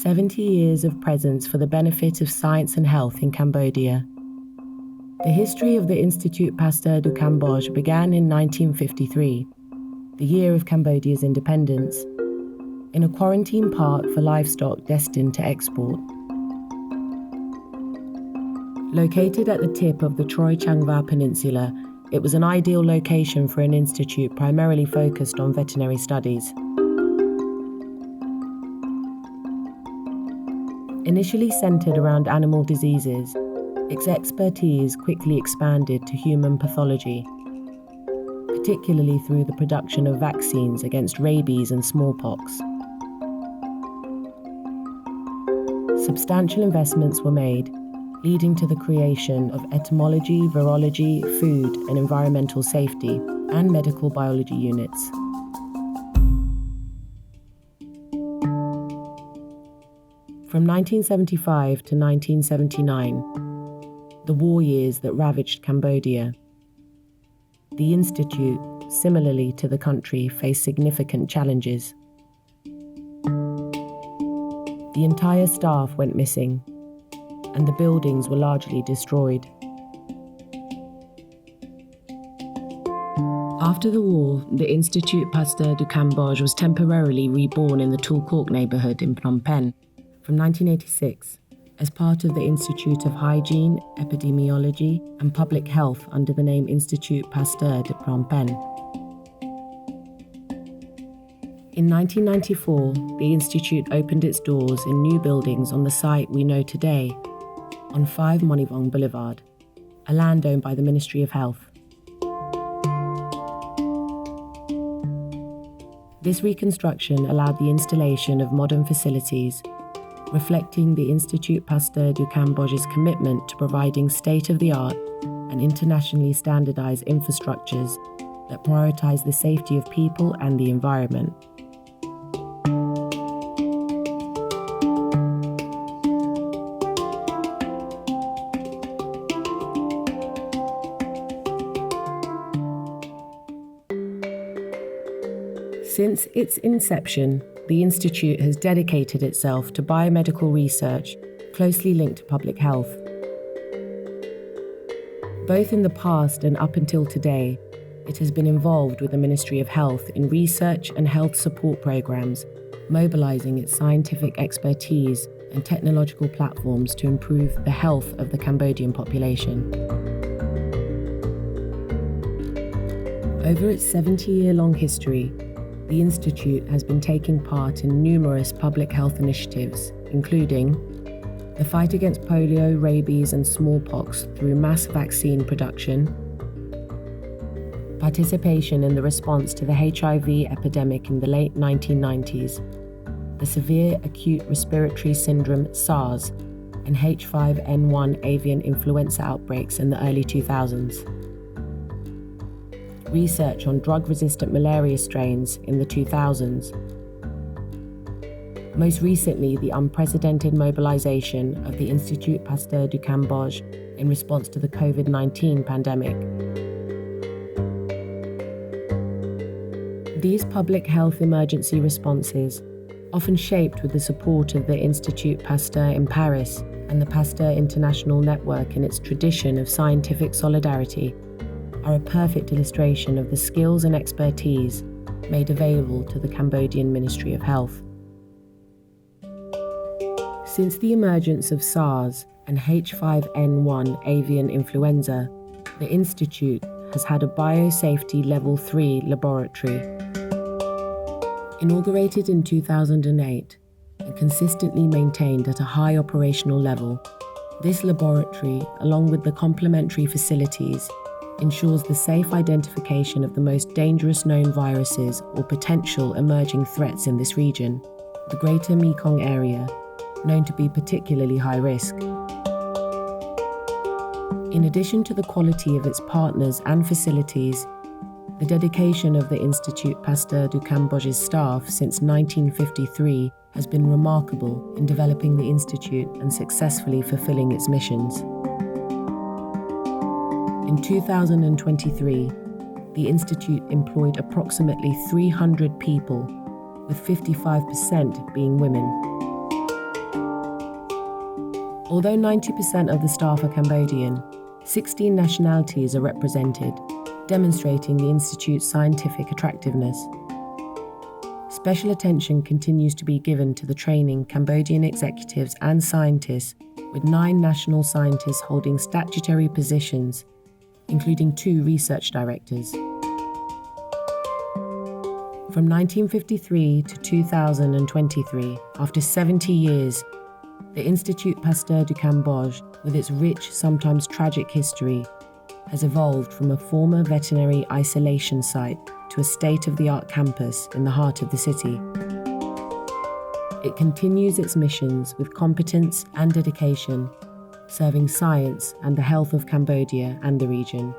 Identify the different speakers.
Speaker 1: 70 years of presence for the benefit of science and health in Cambodia. The history of the Institut Pasteur du Cambodge began in 1953, the year of Cambodia's independence, in a quarantine park for livestock destined to export. Located at the tip of the Troy Changva Peninsula, it was an ideal location for an institute primarily focused on veterinary studies. Initially centered around animal diseases, its expertise quickly expanded to human pathology, particularly through the production of vaccines against rabies and smallpox. Substantial investments were made, leading to the creation of entomology, virology, food and environmental safety, and medical biology units. From 1975 to 1979, the war years that ravaged Cambodia, the Institute, similarly to the country, faced significant challenges. The entire staff went missing, and the buildings were largely destroyed. After the war, the Institut Pasteur du Cambodge was temporarily reborn in the Tulkok neighbourhood in Phnom Penh from 1986 as part of the Institute of Hygiene, Epidemiology and Public Health under the name Institut Pasteur de Phnom Penh. In 1994, the Institute opened its doors in new buildings on the site we know today, on 5 Monivong Boulevard, a land owned by the Ministry of Health. This reconstruction allowed the installation of modern facilities, reflecting the Institut Pasteur du Cambodge's commitment to providing state-of-the-art and internationally standardized infrastructures that prioritize the safety of people and the environment. Since its inception, the Institute has dedicated itself to biomedical research closely linked to public health. Both in the past and up until today, it has been involved with the Ministry of Health in research and health support programs, mobilizing its scientific expertise and technological platforms to improve the health of the Cambodian population. Over its 70-year-long history, the Institute has been taking part in numerous public health initiatives, including the fight against polio, rabies and smallpox through mass vaccine production, participation in the response to the HIV epidemic in the late 1990s, the severe acute respiratory syndrome SARS and H5N1 avian influenza outbreaks in the early 2000s. Research on drug-resistant malaria strains in the 2000s. Most recently, the unprecedented mobilization of the Institut Pasteur du Cambodge in response to the COVID-19 pandemic. These public health emergency responses, often shaped with the support of the Institut Pasteur in Paris and the Pasteur International Network in its tradition of scientific solidarity, are a perfect illustration of the skills and expertise made available to the Cambodian Ministry of Health. Since the emergence of SARS and H5N1 avian influenza, the Institute has had a Biosafety Level 3 laboratory. Inaugurated in 2008 and consistently maintained at a high operational level, this laboratory, along with the complementary facilities, ensures the safe identification of the most dangerous known viruses or potential emerging threats in this region, the Greater Mekong area, known to be particularly high risk. In addition to the quality of its partners and facilities, the dedication of the Institut Pasteur du Cambodge's staff since 1953 has been remarkable in developing the Institute and successfully fulfilling its missions. In 2023, the Institute employed approximately 300 people, with 55% being women. Although 90% of the staff are Cambodian, 16 nationalities are represented, demonstrating the Institute's scientific attractiveness. Special attention continues to be given to the training Cambodian executives and scientists, with 9 national scientists holding statutory positions, including 2 research directors. From 1953 to 2023, after 70 years, the Institut Pasteur du Cambodge, with its rich, sometimes tragic history, has evolved from a former veterinary isolation site to a state-of-the-art campus in the heart of the city. It continues its missions with competence and dedication, serving science and the health of Cambodia and the region.